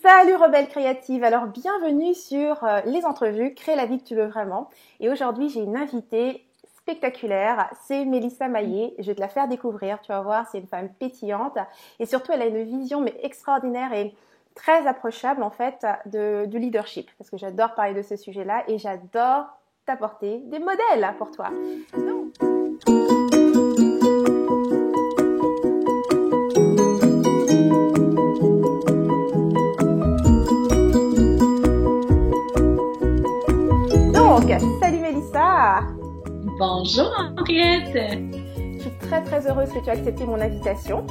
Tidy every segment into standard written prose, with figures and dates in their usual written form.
Salut rebelle créative, alors bienvenue sur les entrevues Crée la vie que tu veux vraiment. Et aujourd'hui j'ai une invitée spectaculaire, c'est Mélissa Maillet. Je vais te la faire découvrir, tu vas voir, c'est une femme pétillante et surtout elle a une vision mais extraordinaire et très approchable en fait du leadership parce que j'adore parler de ce sujet-là et j'adore t'apporter des modèles pour toi. Donc, salut Mélissa. Bonjour Henriette. Je suis très heureuse que tu aies accepté mon invitation.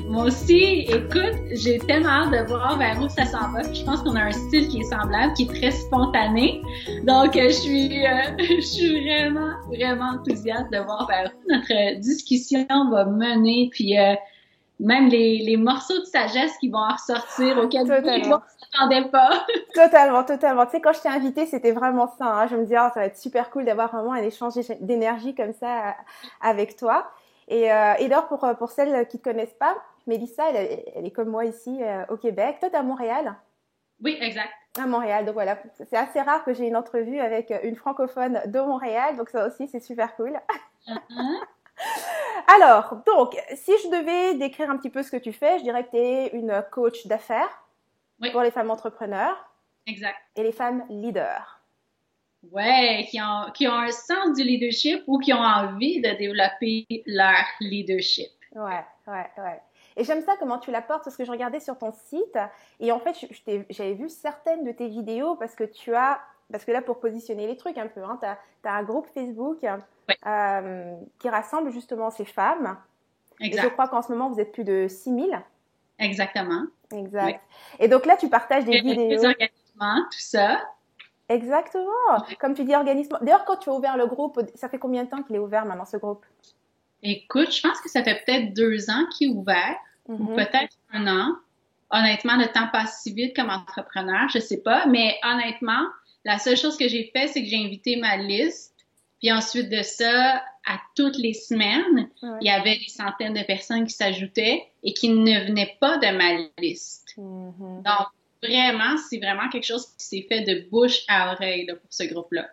Moi aussi, écoute, j'ai tellement hâte de voir vers où ça s'en va. Je pense qu'on a un style qui est semblable, qui est très spontané. Donc, je suis vraiment enthousiaste de voir vers où notre discussion va mener. Puis, même les morceaux de sagesse qui vont en ressortir auxquels on ne s'attendait pas. Totalement. Tu sais, quand je t'ai invitée, c'était vraiment ça. Hein. Je me disais, oh, ça va être super cool d'avoir vraiment un échange d'énergie comme ça avec toi. Et d'ailleurs, pour celles qui ne te connaissent pas, Mélissa, elle est comme moi ici au Québec. Toi, t'es à Montréal? Oui, exact. À Montréal, donc voilà. C'est assez rare que j'ai une entrevue avec une francophone de Montréal, donc ça aussi, c'est super cool. Alors, donc, si je devais décrire un petit peu ce que tu fais, je dirais que tu es une coach d'affaires pour les femmes entrepreneurs. Exact. Et les femmes leaders. Ouais, qui ont un sens du leadership ou qui ont envie de développer leur leadership. Ouais. Et j'aime ça comment tu l'apportes parce que je regardais sur ton site et en fait, j'avais vu certaines de tes vidéos parce que là, pour positionner les trucs un peu, hein, tu as un groupe Facebook qui rassemble justement ces femmes. Exact. Et je crois qu'en ce moment, vous êtes plus de 6000. Exactement. Exact. Oui. Et donc là, tu partages des vidéos. Les organismes, tout ça. Exactement. Comme tu dis, organisme. D'ailleurs, quand tu as ouvert le groupe, ça fait combien de temps qu'il est ouvert maintenant, ce groupe? Écoute, je pense que ça fait peut-être 2 ans qu'il est ouvert, ou peut-être 1 an. Honnêtement, le temps passe si vite comme entrepreneur, je sais pas. Mais honnêtement, la seule chose que j'ai fait, c'est que j'ai invité ma liste. Puis ensuite de ça, à toutes les semaines, il y avait des centaines de personnes qui s'ajoutaient et qui ne venaient pas de ma liste. Donc, vraiment, c'est vraiment quelque chose qui s'est fait de bouche à oreille là, pour ce groupe-là.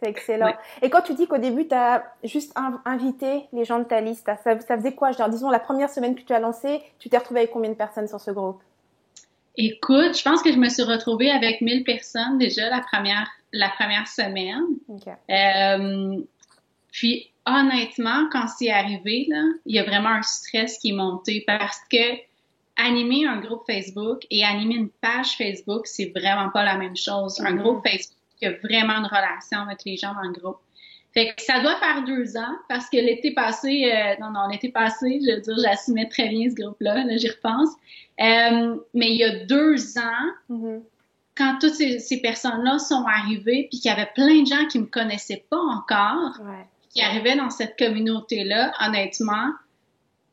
C'est excellent. Ouais. Et quand tu dis qu'au début, tu as juste invité les gens de ta liste, ça faisait quoi? Disons, la première semaine que tu as lancé, tu t'es retrouvée avec combien de personnes sur ce groupe? Écoute, je pense que je me suis retrouvée avec 1000 personnes déjà la première semaine. Okay. Puis, honnêtement, quand c'est arrivé, là, il y a vraiment un stress qui est monté parce que animer un groupe Facebook et animer une page Facebook, c'est vraiment pas la même chose. Un groupe Facebook, il y a vraiment une relation avec les gens dans le groupe. Fait que ça doit faire 2 ans parce que l'été passé, je veux dire, j'assumais très bien ce groupe-là, là, j'y repense. Mais il y a 2 ans, quand toutes ces personnes-là sont arrivées puis qu'il y avait plein de gens qui me connaissaient pas encore, qui arrivaient dans cette communauté-là, honnêtement,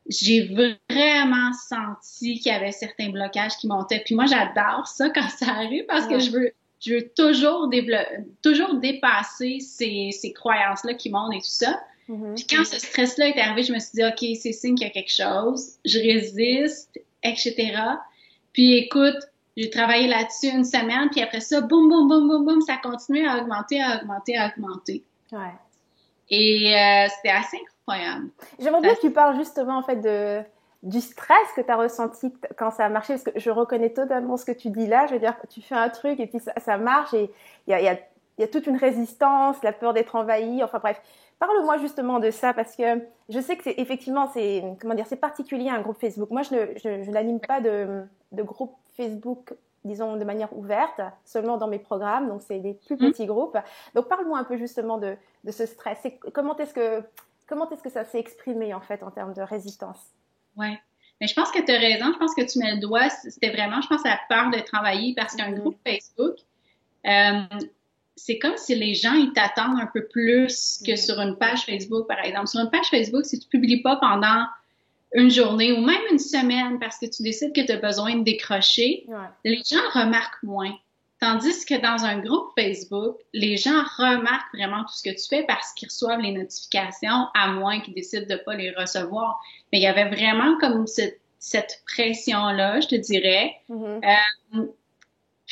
j'ai vraiment senti qu'il y avait certains blocages qui montaient. Puis moi, j'adore ça quand ça arrive parce que je veux toujours dépasser ces croyances-là qui montent et tout ça. Puis quand ce stress-là est arrivé, je me suis dit, OK, c'est signe qu'il y a quelque chose. Je résiste, etc. Puis écoute, j'ai travaillé là-dessus 1 semaine, puis après ça, boum, ça continue à augmenter. Ouais. Et c'était assez incroyable. J'aimerais bien que tu parles justement en fait du stress que tu as ressenti quand ça a marché, parce que je reconnais totalement ce que tu dis là. Je veux dire, tu fais un truc et puis ça marche et il y a toute une résistance, la peur d'être envahi. Enfin bref, parle-moi justement de ça parce que je sais que c'est particulier un groupe Facebook. Moi, je n'anime pas de groupe Facebook, disons, de manière ouverte, seulement dans mes programmes, donc c'est des plus petits groupes. Donc, parle-moi un peu justement de ce stress. Comment est-ce que ça s'est exprimé, en fait, en termes de résistance? Ouais. Mais je pense que tu as raison. Je pense que tu mets le doigt. C'était vraiment, je pense, la peur de travailler parce qu'un groupe Facebook, c'est comme si les gens, ils t'attendent un peu plus que sur une page Facebook, par exemple. Sur une page Facebook, si tu publies pas pendant une journée ou même une semaine parce que tu décides que tu as besoin de décrocher, les gens remarquent moins. Tandis que dans un groupe Facebook, les gens remarquent vraiment tout ce que tu fais parce qu'ils reçoivent les notifications, à moins qu'ils décident de pas les recevoir. Mais il y avait vraiment comme cette pression-là, je te dirais.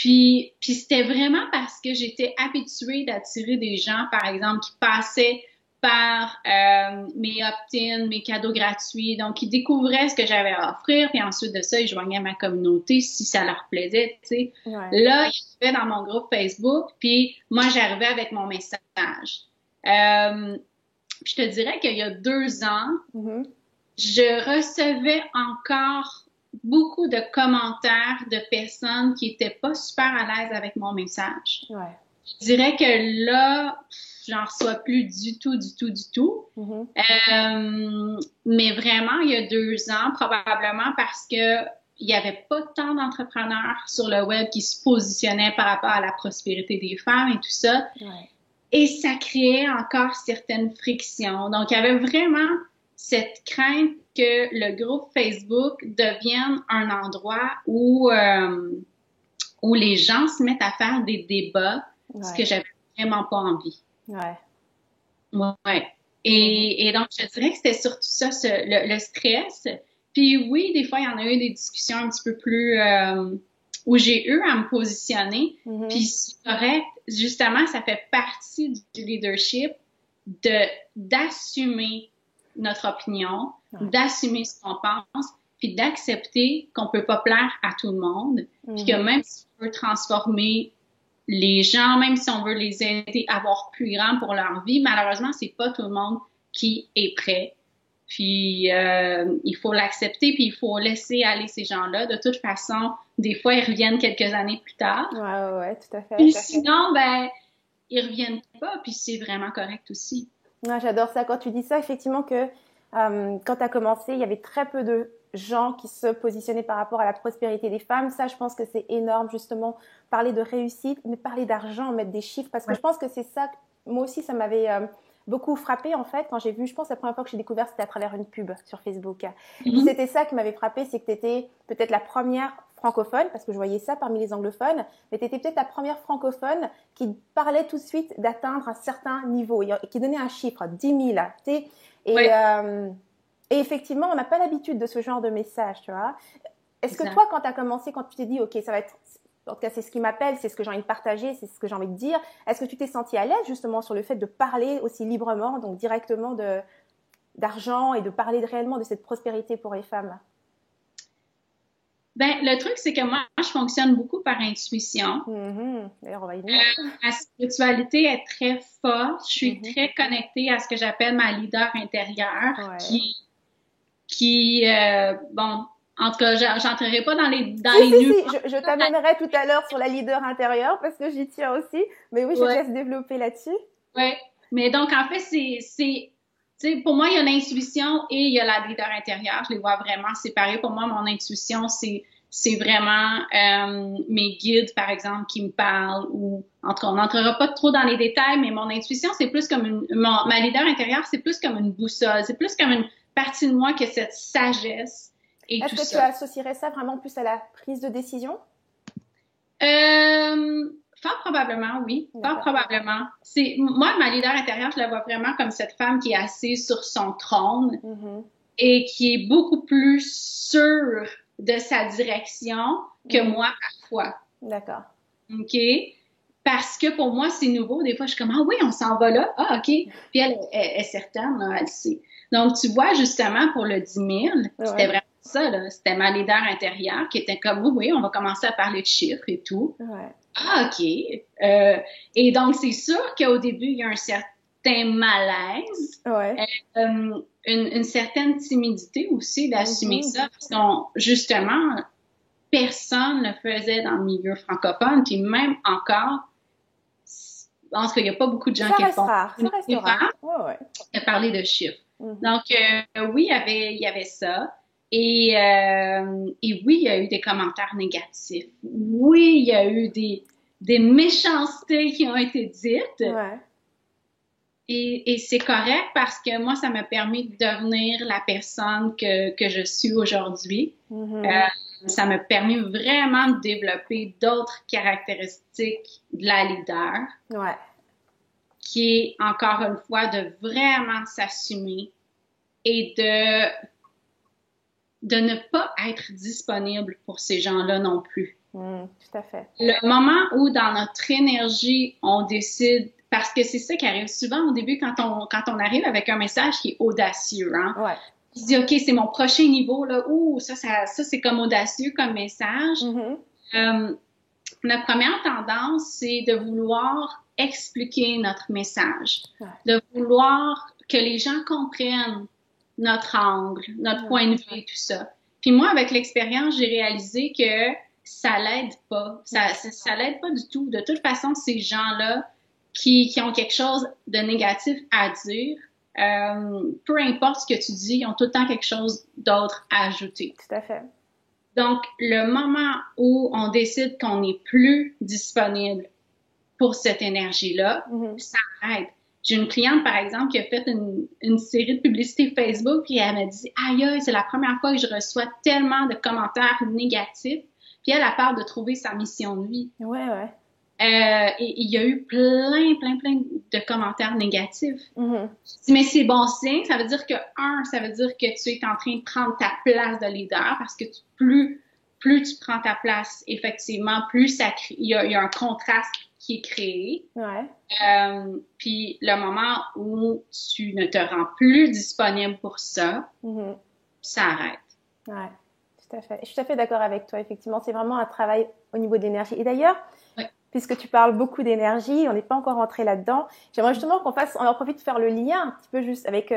Puis c'était vraiment parce que j'étais habituée d'attirer des gens, par exemple, qui passaient par mes opt-in, mes cadeaux gratuits. Donc, ils découvraient ce que j'avais à offrir, puis ensuite de ça, ils joignaient à ma communauté si ça leur plaisait, tu sais. Ouais. Là, ils arrivaient dans mon groupe Facebook, puis moi, j'arrivais avec mon message. Je te dirais qu'il y a 2 ans, je recevais encore beaucoup de commentaires de personnes qui étaient pas super à l'aise avec mon message. Ouais. Je dirais que là, j'en reçois plus du tout. Mais vraiment, il y a 2 ans, probablement parce que il y avait pas tant d'entrepreneurs sur le web qui se positionnaient par rapport à la prospérité des femmes et tout ça. Ouais. Et ça créait encore certaines frictions. Donc, il y avait vraiment cette crainte que le groupe Facebook devienne un endroit où les gens se mettent à faire des débats, ce que j'avais vraiment pas envie. Ouais. Ouais. Et donc, je dirais que c'était surtout ça, le stress. Puis oui, des fois, il y en a eu des discussions un petit peu plus où j'ai eu à me positionner. Puis c'est correct. Justement, ça fait partie du leadership d'assumer notre opinion, d'assumer ce qu'on pense, puis d'accepter qu'on peut pas plaire à tout le monde, puis que même si on veut transformer les gens, même si on veut les aider à voir plus grand pour leur vie, malheureusement, c'est pas tout le monde qui est prêt. Puis il faut l'accepter, puis il faut laisser aller ces gens-là. De toute façon, des fois, ils reviennent quelques années plus tard. Ouais, tout à fait. Puis sinon, ben, ils reviennent pas, puis c'est vraiment correct aussi. Ouais, j'adore ça. Quand tu dis ça, effectivement que quand tu as commencé, il y avait très peu de gens qui se positionnaient par rapport à la prospérité des femmes. Ça, je pense que c'est énorme, justement, parler de réussite, mais parler d'argent, mettre des chiffres, parce que je pense que c'est ça, moi aussi, ça m'avait beaucoup frappé, en fait, quand j'ai vu, je pense, la première fois que j'ai découvert, c'était à travers une pub sur Facebook. Et puis, c'était ça qui m'avait frappé, c'est que tu étais peut-être la première francophone, parce que je voyais ça parmi les anglophones, mais tu étais peut-être la première francophone qui parlait tout de suite d'atteindre un certain niveau, et qui donnait un chiffre, 10 000, tu sais. Et effectivement, on n'a pas l'habitude de ce genre de message, tu vois. Est-ce que toi, quand tu as commencé, quand tu t'es dit, OK, ça va être, en tout cas, c'est ce qui m'appelle, c'est ce que j'ai envie de partager, c'est ce que j'ai envie de dire, est-ce que tu t'es sentie à l'aise justement sur le fait de parler aussi librement, donc directement d'argent et de parler réellement de cette prospérité pour les femmes? Ben, le truc, c'est que moi, je fonctionne beaucoup par intuition. D'ailleurs, on va y venir. Ma spiritualité est très forte. Je suis très connectée à ce que j'appelle ma leader intérieure, bon, en tout cas, j'entrerai pas dans les nuances. Je t'amènerai tout à l'heure sur la leader intérieure parce que j'y tiens aussi. Mais oui, je te laisse développer là-dessus. Oui, mais donc en fait, tu sais, pour moi, il y a l'intuition et il y a la leader intérieure. Je les vois vraiment séparés. Pour moi, mon intuition, c'est vraiment mes guides, par exemple, qui me parlent ou, en tout cas, on n'entrera pas trop dans les détails, mais mon intuition, c'est plus comme ma leader intérieure, c'est plus comme une boussole. C'est plus comme une partie de moi qui a cette sagesse et tout ça. Est-ce que tu associerais ça vraiment plus à la prise de décision? Fort probablement, oui. Fort probablement. Moi, ma leader intérieure, je la vois vraiment comme cette femme qui est assise sur son trône et qui est beaucoup plus sûre de sa direction que moi, parfois. D'accord. OK? Parce que pour moi, c'est nouveau. Des fois, je suis comme, ah oui, on s'en va là. Ah, OK. Puis elle est certaine, là, elle sait. Donc, tu vois, justement, pour le 10 000, c'était vraiment ça, là. C'était ma leader intérieure qui était comme, oui, on va commencer à parler de chiffres et tout. Ah, OK. Et donc, c'est sûr qu'au début, il y a un certain malaise. Une certaine timidité aussi d'assumer ça. Parce qu'on, justement, personne ne le faisait dans le milieu francophone. Puis même encore, je pense qu'il n'y a pas beaucoup de gens qui le font. Ça reste rare. De parler de chiffres. Donc, oui, il y avait ça. Et oui, il y a eu des commentaires négatifs. Oui, il y a eu des méchancetés qui ont été dites. Et c'est correct parce que moi, ça m'a permis de devenir la personne que je suis aujourd'hui. Ça m'a permis vraiment de développer d'autres caractéristiques de la leader. Qui est, encore une fois, de vraiment s'assumer et de ne pas être disponible pour ces gens-là non plus. Tout à fait. Le moment où dans notre énergie, on décide, parce que c'est ça qui arrive souvent au début quand on arrive avec un message qui est audacieux, hein. Ouais. On se dit, OK, c'est mon prochain niveau, là. Ouh, ça c'est comme audacieux comme message. Notre première tendance, c'est de vouloir expliquer notre message, de vouloir que les gens comprennent notre angle, notre point de vue et tout ça. Puis moi, avec l'expérience, j'ai réalisé que ça l'aide pas. Ça l'aide pas du tout. De toute façon, ces gens-là qui ont quelque chose de négatif à dire, peu importe ce que tu dis, ils ont tout le temps quelque chose d'autre à ajouter. Tout à fait. Donc, le moment où on décide qu'on n'est plus disponible pour cette énergie-là, ça aide. J'ai une cliente, par exemple, qui a fait une série de publicités Facebook, puis elle m'a dit « Aïe, c'est la première fois que je reçois tellement de commentaires négatifs. » Puis elle a peur de trouver sa mission de vie. Ouais. Et il y a eu plein de commentaires négatifs. Mais c'est bon signe, ça veut dire que, ça veut dire que tu es en train de prendre ta place de leader, parce que plus tu prends ta place, effectivement, plus il y a un contraste qui est créé. Puis le moment où tu ne te rends plus disponible pour ça, ça arrête. Ouais, tout à fait. Je suis tout à fait d'accord avec toi, effectivement. C'est vraiment un travail au niveau d'énergie. Et d'ailleurs, puisque tu parles beaucoup d'énergie, on n'est pas encore rentré là-dedans. J'aimerais justement on en profite de faire le lien un petit peu juste avec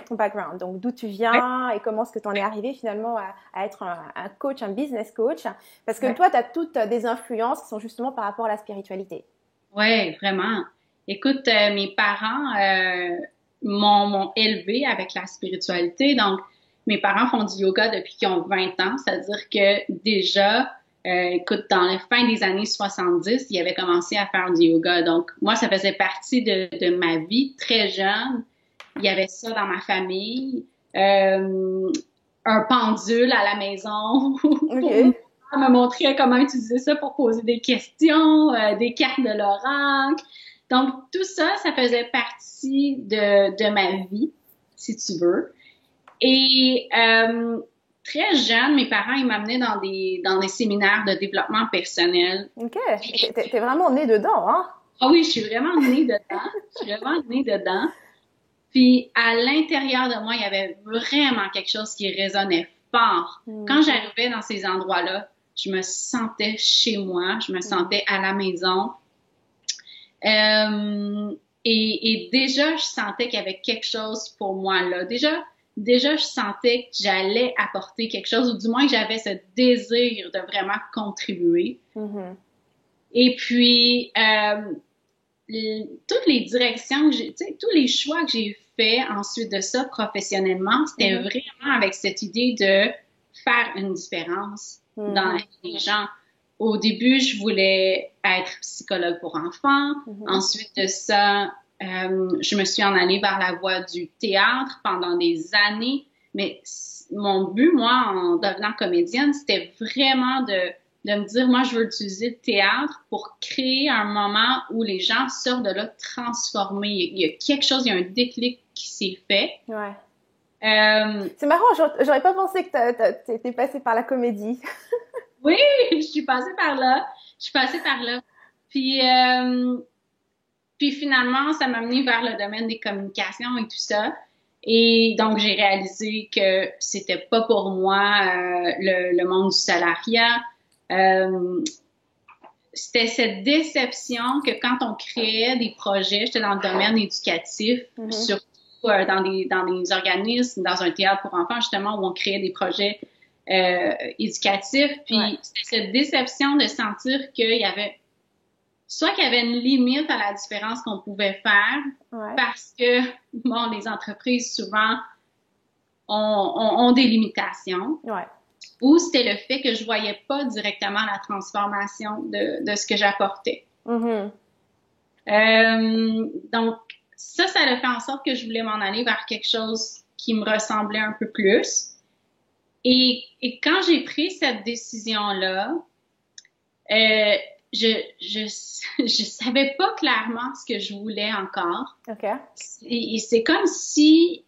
ton background. Donc, d'où tu viens et comment est-ce que tu en es arrivé finalement à être un coach, un business coach. Parce que toi, tu as toutes des influences qui sont justement par rapport à la spiritualité. Oui, vraiment. Écoute, mes parents m'ont élevée avec la spiritualité. Donc, mes parents font du yoga depuis qu'ils ont 20 ans. C'est-à-dire que déjà... écoute, dans la fin des années 70, ils avaient commencé à faire du yoga. Donc, moi, ça faisait partie de ma vie très jeune. Il y avait ça dans ma famille. Un pendule à la maison. On me montrait comment utiliser ça pour poser des questions, des cartes de l'oracle. Donc, tout ça, ça faisait partie de ma vie, si tu veux. Et... très jeune, mes parents, ils m'amenaient dans des séminaires de développement personnel. OK. T'es vraiment née dedans, hein? Ah oui, je suis vraiment née dedans. Puis, à l'intérieur de moi, il y avait vraiment quelque chose qui résonnait fort. Quand j'arrivais dans ces endroits-là, je me sentais chez moi, je me sentais à la maison. Et déjà, je sentais qu'il y avait quelque chose pour moi là. Déjà, je sentais que j'allais apporter quelque chose, ou du moins que j'avais ce désir de vraiment contribuer. Et puis, toutes les directions que tous les choix que j'ai faits ensuite de ça professionnellement, c'était vraiment avec cette idée de faire une différence dans la vie des gens. Au début, je voulais être psychologue pour enfants. Ensuite de ça, je me suis en allée vers la voie du théâtre pendant des années, mais mon but, moi, en devenant comédienne, c'était vraiment de me dire, moi, je veux utiliser le théâtre pour créer un moment où les gens sortent de là transformés. Il y a quelque chose, il y a un déclic qui s'est fait. C'est marrant, j'aurais pas pensé que t'étais passée par la comédie. Oui, je suis passée par là. Puis finalement, ça m'a mené vers le domaine des communications et tout ça. Et donc, j'ai réalisé que c'était pas pour moi le monde du salariat. C'était cette déception que quand on créait des projets, j'étais dans le domaine éducatif, surtout dans des organismes, dans un théâtre pour enfants, justement, où on créait des projets éducatiftif, puis c'était cette déception de sentir qu'il y avait une limite à la différence qu'on pouvait faire, parce que, bon, les entreprises, souvent, ont des limitations, ou c'était le fait que je voyais pas directement la transformation de ce que j'apportais. Donc, ça a fait en sorte que je voulais m'en aller vers quelque chose qui me ressemblait un peu plus. Et quand j'ai pris cette décision-là, je savais pas clairement ce que je voulais encore. Et c'est comme si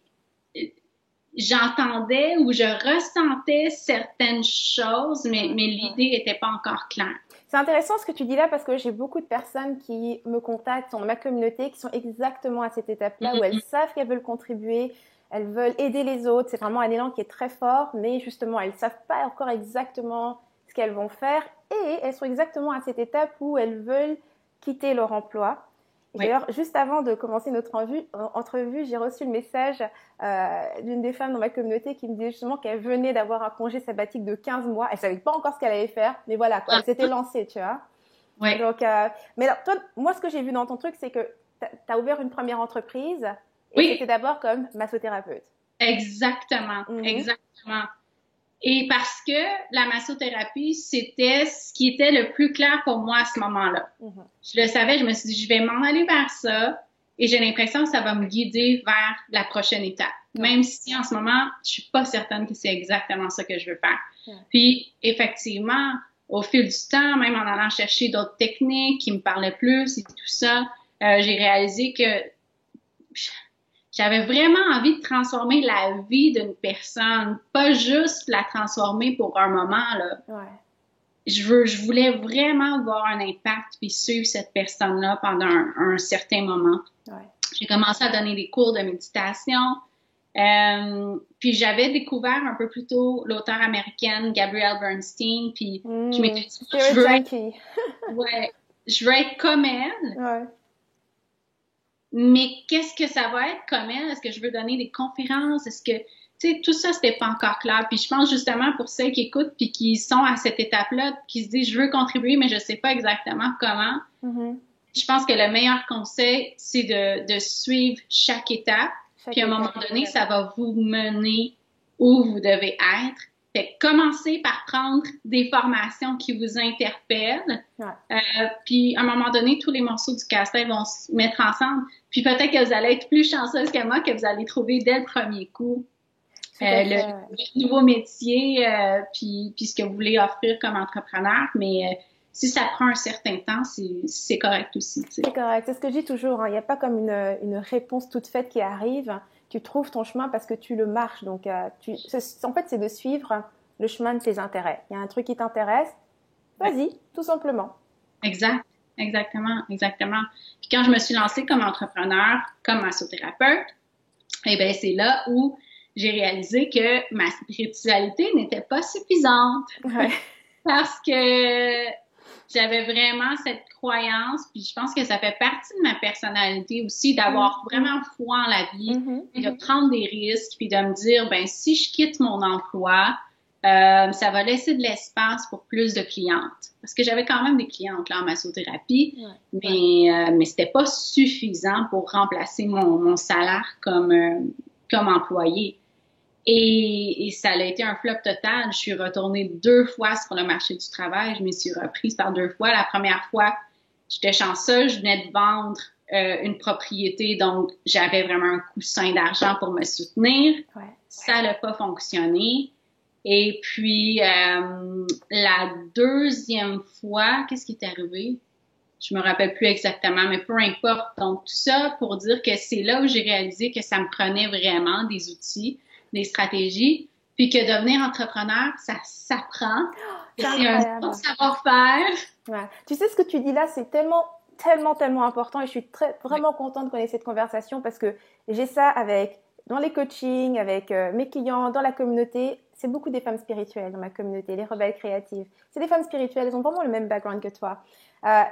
j'entendais ou je ressentais certaines choses, mais l'idée n'était pas encore claire. C'est intéressant ce que tu dis là parce que j'ai beaucoup de personnes qui me contactent dans ma communauté qui sont exactement à cette étape-là où elles savent qu'elles veulent contribuer, elles veulent aider les autres. C'est vraiment un élan qui est très fort, mais justement, elles ne savent pas encore exactement ce qu'elles vont faire et elles sont exactement à cette étape où elles veulent quitter leur emploi. D'ailleurs, juste avant de commencer notre entrevue, j'ai reçu le message d'une des femmes dans ma communauté qui me disait justement qu'elle venait d'avoir un congé sabbatique de 15 mois. Elle savait pas encore ce qu'elle allait faire, mais voilà, quoi, elle s'était lancée, tu vois. Ouais. Donc, mais alors, toi, moi, ce que j'ai vu dans ton truc, c'est que tu as ouvert une première entreprise et c'était d'abord comme massothérapeute. Exactement, exactement. Et parce que la massothérapie, c'était ce qui était le plus clair pour moi à ce moment-là. Je le savais, je me suis dit, je vais m'en aller vers ça et j'ai l'impression que ça va me guider vers la prochaine étape. Même si en ce moment, je suis pas certaine que c'est exactement ça que je veux faire. Puis, effectivement, au fil du temps, même en allant chercher d'autres techniques qui me parlaient plus et tout ça, j'ai réalisé que j'avais vraiment envie de transformer la vie d'une personne, pas juste la transformer pour un moment, là. Je voulais vraiment avoir un impact puis suivre cette personne-là pendant un certain moment. J'ai commencé à donner des cours de méditation. Puis j'avais découvert un peu plus tôt l'auteure américaine Gabrielle Bernstein, puis je m'étais dit, je veux être comme elle. Mais qu'est-ce que ça va être comme elle? Est-ce que je veux donner des conférences? Est-ce que, tu sais, tout ça, c'était pas encore clair. Puis je pense justement pour celles qui écoutent puis qui sont à cette étape-là, qui se disent, je veux contribuer, mais je sais pas exactement comment. Je pense que le meilleur conseil, c'est de suivre chaque étape. Puis à un moment donné, ça va vous mener où vous devez être. Fait que commencez par prendre des formations qui vous interpellent. Puis, à un moment donné, tous les morceaux du casse-tête vont se mettre ensemble. Puis, peut-être que vous allez être plus chanceuse que moi, que vous allez trouver dès le premier coup le nouveau métier, puis ce que vous voulez offrir comme entrepreneur. Mais si ça prend un certain temps, c'est correct aussi. T'sais. C'est correct. C'est ce que je dis toujours. Hein. Il n'y a pas comme une réponse toute faite qui arrive. Tu trouves ton chemin parce que tu le marches. Donc, en fait, c'est de suivre le chemin de tes intérêts. Il y a un truc qui t'intéresse, vas-y, tout simplement. Exactement. Puis quand je me suis lancée comme entrepreneur, comme massothérapeute, eh bien, c'est là où j'ai réalisé que ma spiritualité n'était pas suffisante. Parce que j'avais vraiment cette croyance, puis je pense que ça fait partie de ma personnalité aussi, d'avoir vraiment foi en la vie, et de prendre des risques, puis de me dire, ben si je quitte mon emploi, ça va laisser de l'espace pour plus de clientes. Parce que j'avais quand même des clientes là en massothérapie, mais c'était pas suffisant pour remplacer mon salaire comme employée. Et ça a été un flop total. Je suis retournée 2 fois sur le marché du travail. Je m'y suis reprise par 2 fois. La première fois, j'étais chanceuse. Je venais de vendre une propriété, donc j'avais vraiment un coussin d'argent pour me soutenir. Ça n'a pas fonctionné. Et puis, la deuxième fois, qu'est-ce qui est arrivé? Je me rappelle plus exactement, mais peu importe. Donc, tout ça pour dire que c'est là où j'ai réalisé que ça me prenait vraiment des outils, des stratégies, puis que devenir entrepreneur, ça s'apprend. C'est un bon savoir-faire. Tu sais, ce que tu dis là, c'est tellement important et je suis vraiment contente qu'on ait cette conversation parce que j'ai ça dans les coachings, avec mes clients, dans la communauté. C'est beaucoup des femmes spirituelles dans ma communauté, les rebelles créatives. C'est des femmes spirituelles, elles ont vraiment le même background que toi.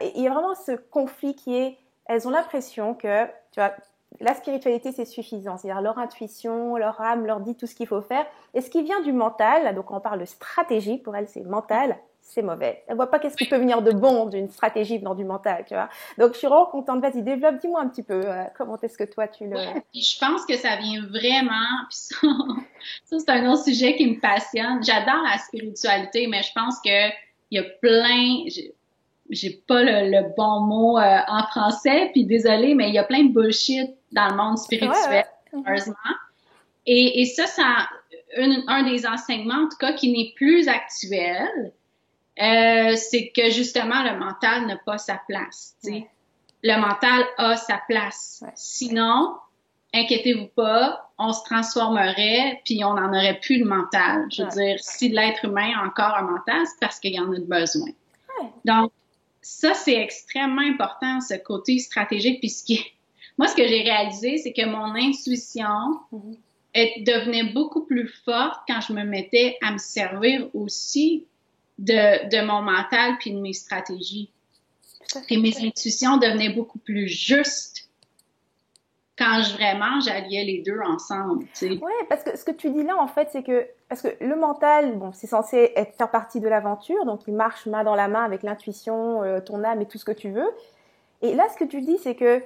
Et il y a vraiment ce conflit elles ont l'impression que, tu vois, la spiritualité, c'est suffisant. C'est-à-dire leur intuition, leur âme leur dit tout ce qu'il faut faire. Et ce qui vient du mental, donc on parle de stratégie, pour elles, c'est mental, c'est mauvais. Elle voit pas qu'est-ce qui peut venir de bon d'une stratégie venant du mental, tu vois. Donc, je suis vraiment contente. Vas-y, développe, dis-moi un petit peu comment est-ce que toi, tu le... Puis je pense que ça vient vraiment... Puis ça, c'est un autre sujet qui me passionne. J'adore la spiritualité, mais je pense que il y a plein... J'ai pas le bon mot en français, puis désolée, mais il y a plein de bullshit dans le monde spirituel, heureusement. Et ça, un des enseignements, en tout cas, qui n'est plus actuel, c'est que justement, le mental n'a pas sa place. Le mental a sa place. Sinon, inquiétez-vous pas, on se transformerait, puis on en aurait plus le mental. Je veux dire, si l'être humain a encore un mental, c'est parce qu'il y en a besoin. Donc, ça, c'est extrêmement important, ce côté stratégique. Puis moi, ce que j'ai réalisé, c'est que mon intuition devenait beaucoup plus forte quand je me mettais à me servir aussi de mon mental puis de mes stratégies. Et mes intuitions devenaient beaucoup plus justes quand j'alliais les deux ensemble. Oui, parce que ce que tu dis là, en fait, c'est que parce que le mental, bon, c'est censé faire partie de l'aventure, donc il marche main dans la main avec l'intuition, ton âme et tout ce que tu veux. Et là, ce que tu dis, c'est que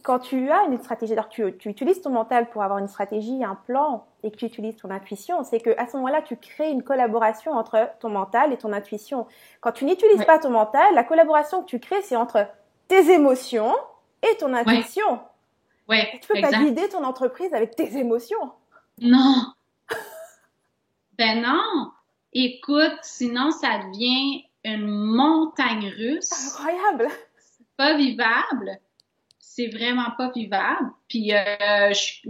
quand tu as une stratégie, alors tu utilises ton mental pour avoir une stratégie, un plan, et que tu utilises ton intuition, c'est qu'à ce moment-là, tu crées une collaboration entre ton mental et ton intuition. Quand tu n'utilises pas ton mental, la collaboration que tu crées, c'est entre tes émotions et ton intuition. Ouais, tu peux pas guider ton entreprise avec tes émotions. Non. Ben non. Écoute, sinon ça devient une montagne russe. Incroyable. C'est pas vivable. C'est vraiment pas vivable. Puis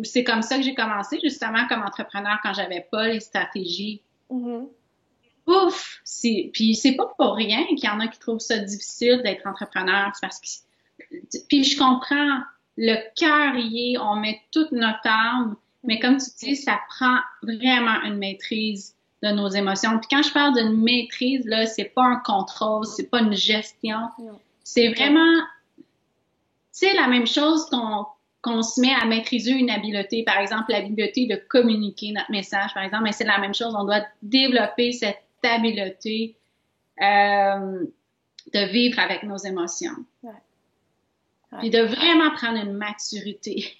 c'est comme ça que j'ai commencé justement comme entrepreneur quand j'avais pas les stratégies. Ouf! Puis c'est pas pour rien qu'il y en a qui trouvent ça difficile d'être entrepreneur. C'est parce que puis je comprends. Le cœur y est, on met toute notre âme, mais comme tu dis, ça prend vraiment une maîtrise de nos émotions. Puis quand je parle d'une maîtrise, là, c'est pas un contrôle, c'est pas une gestion. Non. C'est vraiment, tu sais, la même chose qu'on se met à maîtriser une habileté. Par exemple, l'habileté de communiquer notre message, par exemple, mais c'est la même chose. On doit développer cette habileté de vivre avec nos émotions. Ouais. Puis de vraiment prendre une maturité.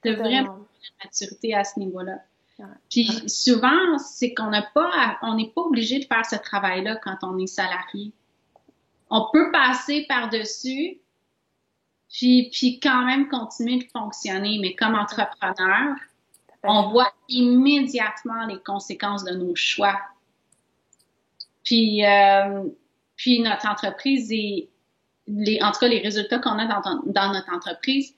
de vraiment prendre une maturité à ce niveau-là. Ouais. Puis souvent, c'est qu'on n'a pas, on n'est pas obligé de faire ce travail-là quand on est salarié. On peut passer par-dessus, puis quand même continuer de fonctionner. Mais comme entrepreneur, on voit immédiatement les conséquences de nos choix. Puis notre entreprise est en tout cas, les résultats qu'on a dans notre entreprise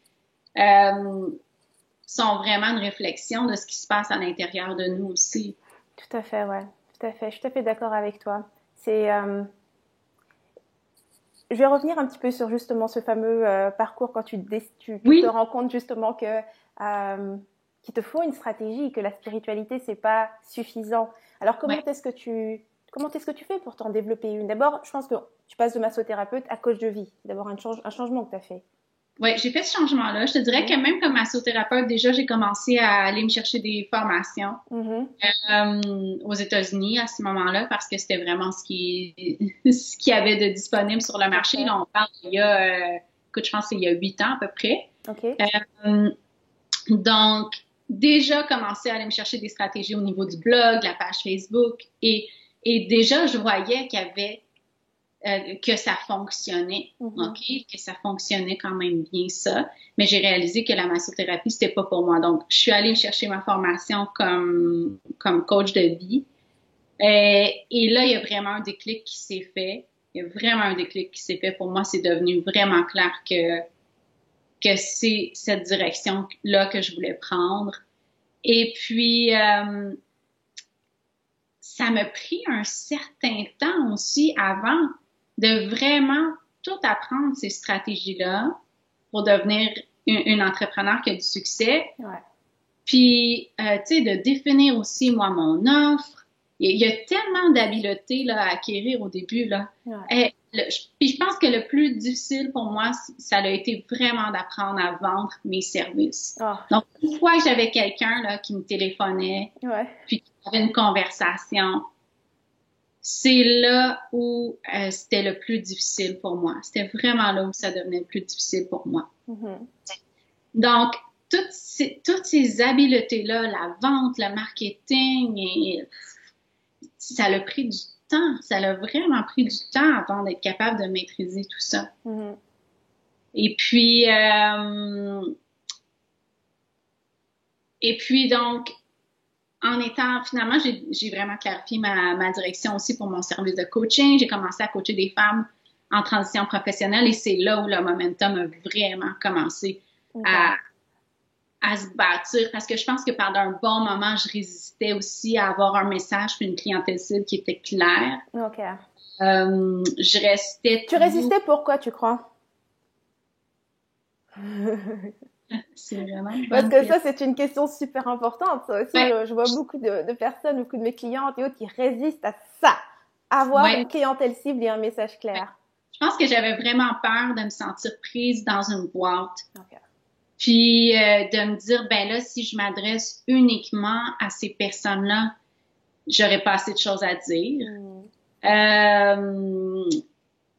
sont vraiment une réflexion de ce qui se passe à l'intérieur de nous aussi. Tout à fait, ouais. Tout à fait. Je suis tout à fait d'accord avec toi. Je vais revenir un petit peu sur justement ce fameux parcours quand tu te rends compte justement que qu'il te faut une stratégie, que la spiritualité, c'est pas suffisant. Alors, comment est-ce que tu fais pour t'en développer une? D'abord, je pense que tu passes de massothérapeute à coach de vie. C'est d'abord un changement que tu as fait. Oui, j'ai fait ce changement-là. Je te dirais que même comme massothérapeute, déjà, j'ai commencé à aller me chercher des formations aux États-Unis à ce moment-là parce que c'était vraiment ce qu'il y avait de disponible sur le marché. Là, on parle écoute, je pense que c'est il y a 8 ans à peu près. Donc, déjà commencé à aller me chercher des stratégies au niveau du blog, la page Facebook et déjà, je voyais qu'il y avait que ça fonctionnait, que ça fonctionnait quand même bien ça, mais j'ai réalisé que la massothérapie, c'était pas pour moi. Donc, je suis allée me chercher ma formation comme coach de vie. Et là, il y a vraiment un déclic qui s'est fait. Il y a vraiment un déclic qui s'est fait. Pour moi, c'est devenu vraiment clair que c'est cette direction-là que je voulais prendre. Et puis, ça m'a pris un certain temps aussi avant de vraiment tout apprendre ces stratégies-là pour devenir une entrepreneur qui a du succès. Ouais. Puis, tu sais, de définir aussi, moi, mon offre. Il y a tellement d'habiletés là, à acquérir au début. Là. Ouais. Puis, je pense que le plus difficile pour moi, ça a été vraiment d'apprendre à vendre mes services. Oh. Donc, une fois que j'avais quelqu'un là, qui me téléphonait, puis qui avait une conversation, c'est là où c'était le plus difficile pour moi. C'était vraiment là où ça devenait le plus difficile pour moi. Donc, toutes ces habiletés-là, la vente, le marketing, ça a pris du temps. Ça a vraiment pris du temps avant d'être capable de maîtriser tout ça. Et puis donc, en étant, finalement, j'ai vraiment clarifié ma direction aussi pour mon service de coaching. J'ai commencé à coacher des femmes en transition professionnelle et c'est là où le momentum a vraiment commencé à à se bâtir, parce que je pense que pendant un bon moment, je résistais aussi à avoir un message puis une clientèle cible qui était claire. OK. Je restais... Tu résistais pourquoi, tu crois? C'est vraiment une bonne Parce que question. ça, c'est une question super importante. Ça aussi, je vois beaucoup de personnes, beaucoup de mes clientes et autres qui résistent à ça, avoir une clientèle cible et un message clair. Je pense que j'avais vraiment peur de me sentir prise dans une boîte. Okay. Puis de me dire, ben là, si je m'adresse uniquement à ces personnes-là, j'aurais pas assez de choses à dire.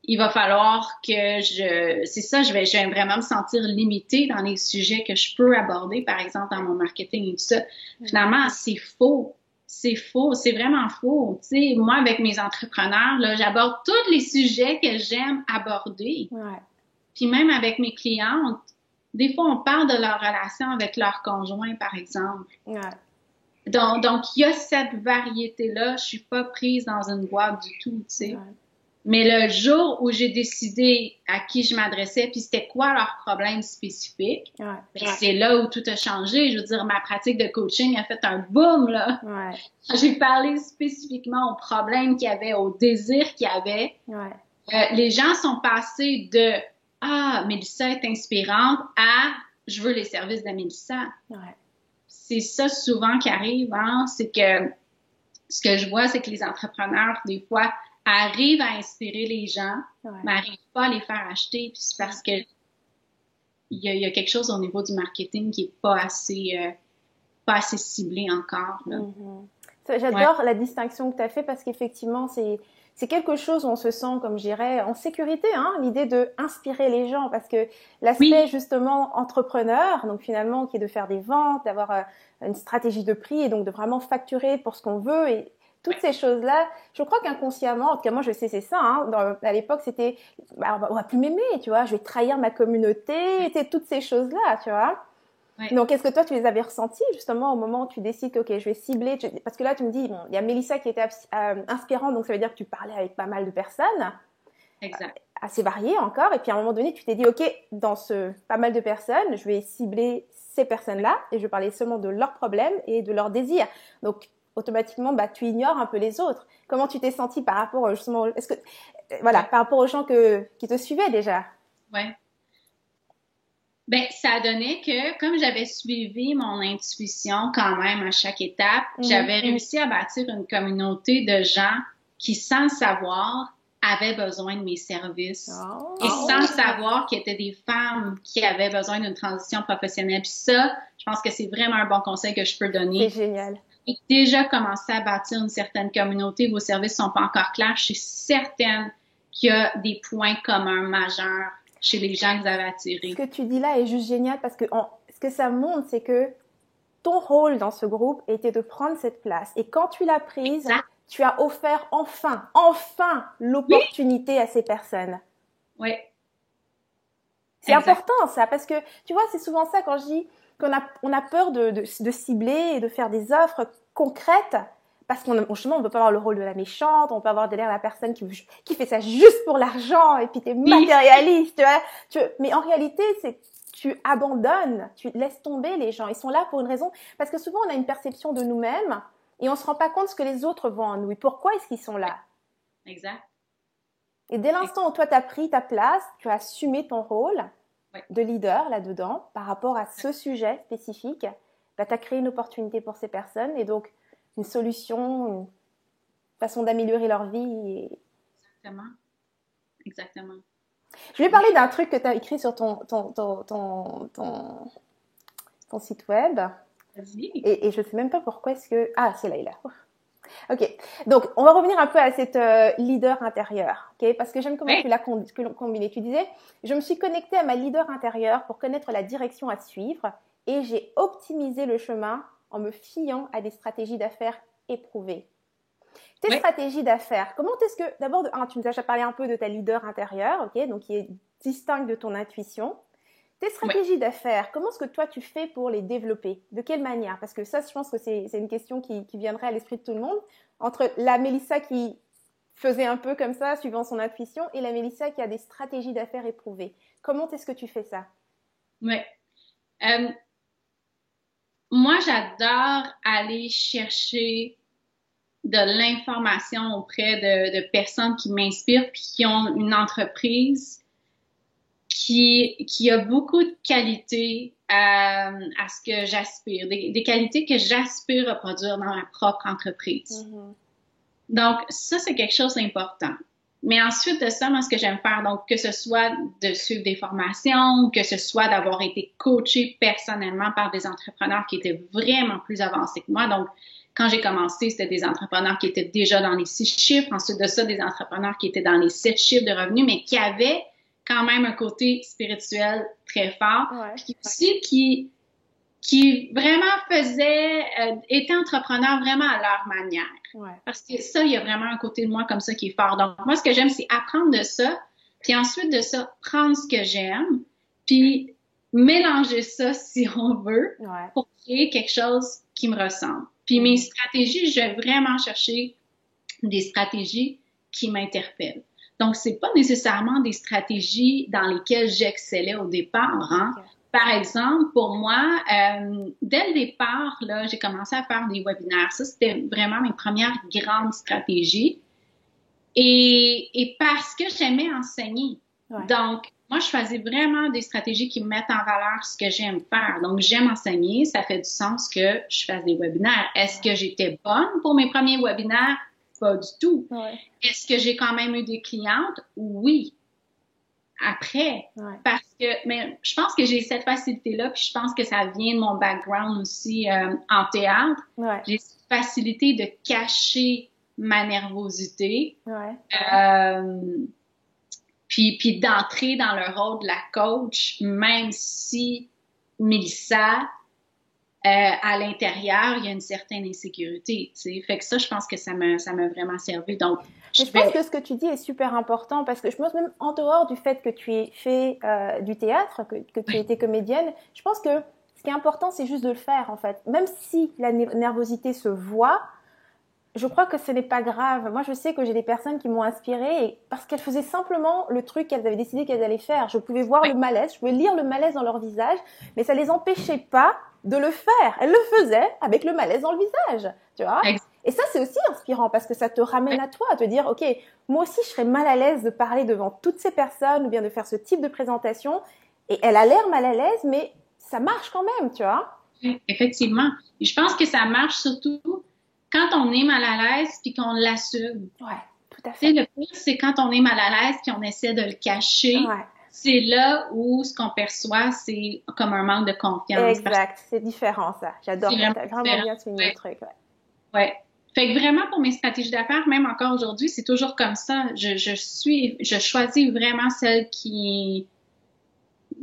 Il va falloir que je vais vraiment me sentir limitée dans les sujets que je peux aborder, par exemple, dans mon marketing et tout ça. Finalement, c'est faux. C'est faux. C'est vraiment faux. Tu sais, moi, avec mes entrepreneurs, là, j'aborde tous les sujets que j'aime aborder. Ouais. Puis même avec mes clientes, des fois, on parle de leur relation avec leur conjoint, par exemple. Ouais. Donc, il y a cette variété-là. Je suis pas prise dans une boîte du tout, tu sais. Ouais. Mais le jour où j'ai décidé à qui je m'adressais, puis c'était quoi leur problème spécifique, c'est là où tout a changé. Je veux dire, ma pratique de coaching a fait un boom, là. Ouais. J'ai parlé spécifiquement aux problèmes qu'il y avait, aux désirs qu'il y avait. Ouais. Les gens sont passés de « Ah, Mélissa est inspirante » à « Je veux les services de Mélissa ». C'est ça souvent qui arrive, hein? C'est que ce que je vois, c'est que les entrepreneurs, des fois, arrivent à inspirer les gens, mais n'arrivent pas à les faire acheter. Puis c'est parce que il y a quelque chose au niveau du marketing qui est pas assez ciblé encore. Là. J'adore la distinction que tu as fait parce qu'effectivement, c'est quelque chose où on se sent, comme je dirais, en sécurité, hein, l'idée de inspirer les gens, parce que l'aspect justement entrepreneur, donc finalement qui est de faire des ventes, d'avoir une stratégie de prix et donc de vraiment facturer pour ce qu'on veut et toutes ces choses-là, je crois qu'inconsciemment, en tout cas moi je sais c'est ça, hein, à l'époque c'était, on va plus m'aimer, tu vois, je vais trahir ma communauté, toutes ces choses-là, tu vois. Donc, est-ce que toi, tu les avais ressentis justement au moment où tu décides que, ok, je vais cibler, parce que là, tu me dis, bon, il y a Mélissa qui était inspirante, donc ça veut dire que tu parlais avec pas mal de personnes. Exact. Assez variées encore, et puis à un moment donné, tu t'es dit, ok, dans pas mal de personnes, je vais cibler ces personnes-là, et je vais parler seulement de leurs problèmes et de leurs désirs. Donc, automatiquement, tu ignores un peu les autres. Comment tu t'es sentie par rapport justement, par rapport aux gens qui te suivaient déjà? Ouais. Ben, ça donnait que, comme j'avais suivi mon intuition quand même à chaque étape, j'avais réussi à bâtir une communauté de gens qui, sans le savoir, avaient besoin de mes services. Et sans le savoir qu'ils étaient des femmes qui avaient besoin d'une transition professionnelle. Puis ça, je pense que c'est vraiment un bon conseil que je peux donner. C'est génial. Et déjà commencé à bâtir une certaine communauté, vos services sont pas encore clairs. Je suis certaine qu'il y a des points communs majeurs chez les gens que vous avez attirés. Ce que tu dis là est juste génial parce que ce que ça montre, c'est que ton rôle dans ce groupe était de prendre cette place. Et quand tu l'as prise, tu as offert enfin l'opportunité à ces personnes. Oui. C'est important ça, parce que tu vois, c'est souvent ça quand je dis qu'on a peur de cibler et de faire des offres concrètes. Parce qu'on ne peut pas avoir le rôle de la méchante, on peut avoir de l'air la personne qui fait ça juste pour l'argent et puis t'es matérialiste, tu vois. Mais en réalité, tu abandonnes, tu laisses tomber les gens. Ils sont là pour une raison. Parce que souvent, on a une perception de nous-mêmes et on se rend pas compte de ce que les autres voient en nous. Et pourquoi est-ce qu'ils sont là? Exact. Et dès l'instant où toi, tu as pris ta place, tu as assumé ton rôle de leader là-dedans par rapport à ce sujet spécifique, tu as créé une opportunité pour ces personnes et donc une solution, une façon d'améliorer leur vie. Exactement. Je vais parler d'un truc que tu as écrit sur ton site web. Vas-y. Et je ne sais même pas pourquoi est-ce que... Ah, c'est là, il est là. Ok, donc on va revenir un peu à cette leader intérieure, okay? Parce que j'aime comment tu l'as combiné. Tu disais, je me suis connectée à ma leader intérieure pour connaître la direction à suivre et j'ai optimisé le chemin en me fiant à des stratégies d'affaires éprouvées. Tes stratégies d'affaires, comment est-ce que, d'abord, tu nous as déjà parlé un peu de ta leader intérieure, ok, donc qui est distincte de ton intuition. Tes stratégies d'affaires, comment est-ce que toi tu fais pour les développer? De quelle manière? Parce que ça, je pense que c'est une question qui viendrait à l'esprit de tout le monde. Entre la Mélissa qui faisait un peu comme ça, suivant son intuition, et la Mélissa qui a des stratégies d'affaires éprouvées. Comment est-ce que tu fais ça? Oui. moi, j'adore aller chercher de l'information auprès de personnes qui m'inspirent puis qui ont une entreprise qui a beaucoup de qualités à ce que j'aspire, des qualités que j'aspire à produire dans ma propre entreprise. Mm-hmm. Donc, ça, c'est quelque chose d'important. Mais ensuite de ça, moi, ce que j'aime faire, donc, que ce soit de suivre des formations, que ce soit d'avoir été coachée personnellement par des entrepreneurs qui étaient vraiment plus avancés que moi. Donc, quand j'ai commencé, c'était des entrepreneurs qui étaient déjà dans les 6 chiffres. Ensuite de ça, des entrepreneurs qui étaient dans les 7 chiffres de revenus, mais qui avaient quand même un côté spirituel très fort. Ouais. Puis aussi qui vraiment étaient entrepreneurs vraiment à leur manière. Ouais. Parce que ça, il y a vraiment un côté de moi comme ça qui est fort. Donc, moi, ce que j'aime, c'est apprendre de ça, puis ensuite de ça, prendre ce que j'aime, puis mélanger ça, si on veut, pour créer quelque chose qui me ressemble. Puis mes stratégies, je vais vraiment chercher des stratégies qui m'interpellent. Donc, c'est pas nécessairement des stratégies dans lesquelles j'excellais au départ, hein. Okay. Par exemple, pour moi, dès le départ, là, j'ai commencé à faire des webinaires. Ça, c'était vraiment mes premières grandes stratégies. Et parce que j'aimais enseigner. Ouais. Donc, moi, je choisis vraiment des stratégies qui mettent en valeur ce que j'aime faire. Donc, j'aime enseigner. Ça fait du sens que je fasse des webinaires. Est-ce que j'étais bonne pour mes premiers webinaires? Pas du tout. Ouais. Est-ce que j'ai quand même eu des clientes? Oui. Après, parce que, mais je pense que j'ai cette facilité-là, puis je pense que ça vient de mon background aussi en théâtre. Ouais. J'ai cette facilité de cacher ma nervosité, puis d'entrer dans le rôle de la coach, même si Mélissa, à l'intérieur, il y a une certaine insécurité, tu sais. Fait que ça, je pense que ça m'a vraiment servi. Donc, je pense que ce que tu dis est super important parce que je pense même en dehors du fait que tu aies fait du théâtre, que tu aies été comédienne, je pense que ce qui est important, c'est juste de le faire, en fait. Même si la nervosité se voit, je crois que ce n'est pas grave. Moi, je sais que j'ai des personnes qui m'ont inspirée parce qu'elles faisaient simplement le truc qu'elles avaient décidé qu'elles allaient faire. Je pouvais voir le malaise, je pouvais lire le malaise dans leur visage, mais ça les empêchait pas de le faire. Elles le faisaient avec le malaise dans le visage, tu vois. Et ça, c'est aussi inspirant parce que ça te ramène à toi, à te dire, OK, moi aussi, je serais mal à l'aise de parler devant toutes ces personnes ou bien de faire ce type de présentation. Et elle a l'air mal à l'aise, mais ça marche quand même, tu vois. Effectivement. Et je pense que ça marche surtout quand on est mal à l'aise puis qu'on l'assume. Ouais, tout à fait. Tu sais, le pire, c'est quand on est mal à l'aise puis on essaie de le cacher. Ouais. C'est là où ce qu'on perçoit, c'est comme un manque de confiance. Exact, c'est différent ça. J'adore. T'as vraiment bien souligné le truc. Ouais. Fait que vraiment, pour mes stratégies d'affaires, même encore aujourd'hui, c'est toujours comme ça. Je choisis vraiment celles qui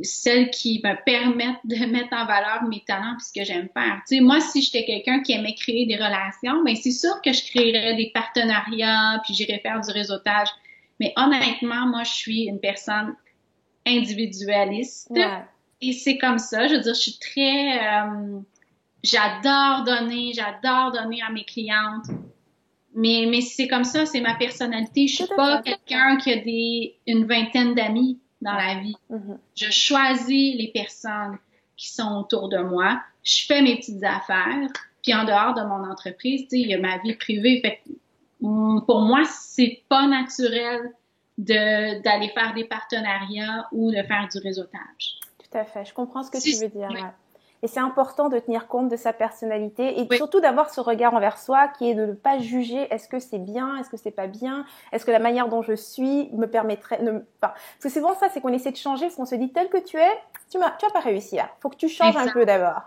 me permettent de mettre en valeur mes talents et ce que j'aime faire. Tu sais, moi, si j'étais quelqu'un qui aimait créer des relations, ben c'est sûr que je créerais des partenariats puis j'irais faire du réseautage. Mais honnêtement, moi, je suis une personne individualiste. Ouais. Et c'est comme ça. Je veux dire, je suis très... j'adore donner à mes clientes. Mais c'est comme ça, c'est ma personnalité. Je suis pas quelqu'un qui a une vingtaine d'amis dans la vie. Mm-hmm. Je choisis les personnes qui sont autour de moi. Je fais mes petites affaires. Puis en dehors de mon entreprise, tu sais, il y a ma vie privée. Fait que, pour moi, c'est pas naturel d'aller faire des partenariats ou de faire du réseautage. Tout à fait. Je comprends ce que tu veux dire. Ouais. Et c'est important de tenir compte de sa personnalité et surtout d'avoir ce regard envers soi qui est de ne pas juger est-ce que c'est bien, est-ce que c'est pas bien, est-ce que la manière dont je suis me permettrait... parce que c'est bon ça, c'est qu'on essaie de changer parce qu'on se dit tel que tu es, tu vas pas réussir. Faut que tu changes un peu d'abord.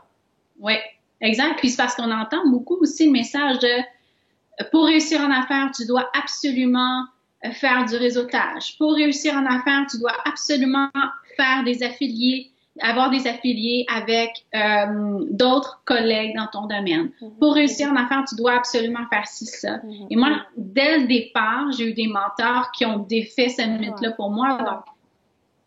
Oui, exact. Puis c'est parce qu'on entend beaucoup aussi le message de pour réussir en affaires, tu dois absolument faire du réseautage. Pour réussir en affaires, tu dois absolument faire des affiliés, avoir des affiliés avec d'autres collègues dans ton domaine. Mm-hmm. Pour réussir en affaires, tu dois absolument faire ci, ça. Mm-hmm. Et moi, dès le départ, j'ai eu des mentors qui ont défait ce mythe-là pour moi. Donc,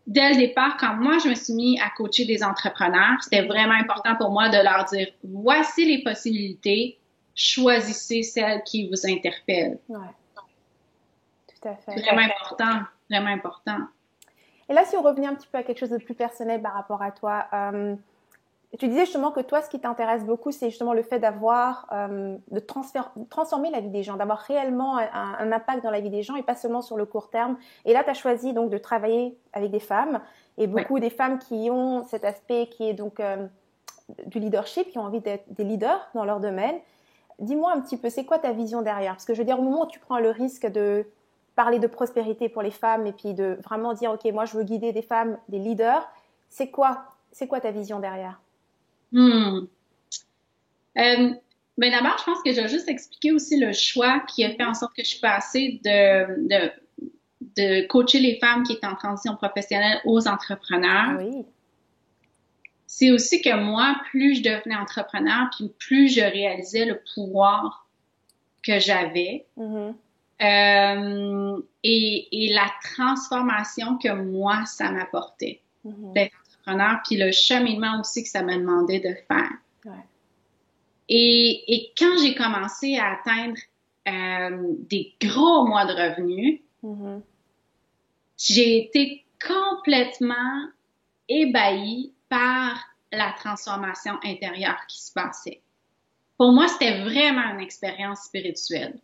dès le départ, quand moi, je me suis mis à coacher des entrepreneurs, c'était vraiment important pour moi de leur dire, voici les possibilités, choisissez celles qui vous interpellent. Ouais. Tout à fait. Vraiment important, vraiment important. Et là, si on revenait un petit peu à quelque chose de plus personnel par rapport à toi, Et tu disais justement que toi, ce qui t'intéresse beaucoup, c'est justement le fait d'avoir, de transformer la vie des gens, d'avoir réellement un impact dans la vie des gens et pas seulement sur le court terme. Et là, tu as choisi donc de travailler avec des femmes et beaucoup des femmes qui ont cet aspect qui est donc du leadership, qui ont envie d'être des leaders dans leur domaine. Dis-moi un petit peu, c'est quoi ta vision derrière? Parce que je veux dire, au moment où tu prends le risque de parler de prospérité pour les femmes et puis de vraiment dire, OK, moi, je veux guider des femmes, des leaders, c'est quoi ta vision derrière? Hmm. Ben d'abord, je pense que je vais juste expliquer aussi le choix qui a fait en sorte que je suis passée de coacher les femmes qui étaient en transition professionnelle aux entrepreneurs. Oui. C'est aussi que moi, plus je devenais entrepreneur, puis plus je réalisais le pouvoir que j'avais et la transformation que moi, ça m'apportait d'être entrepreneur, puis le cheminement aussi que ça me demandait de faire. Ouais. Et quand j'ai commencé à atteindre des gros mois de revenus, j'ai été complètement ébahie par la transformation intérieure qui se passait. Pour moi, c'était vraiment une expérience spirituelle.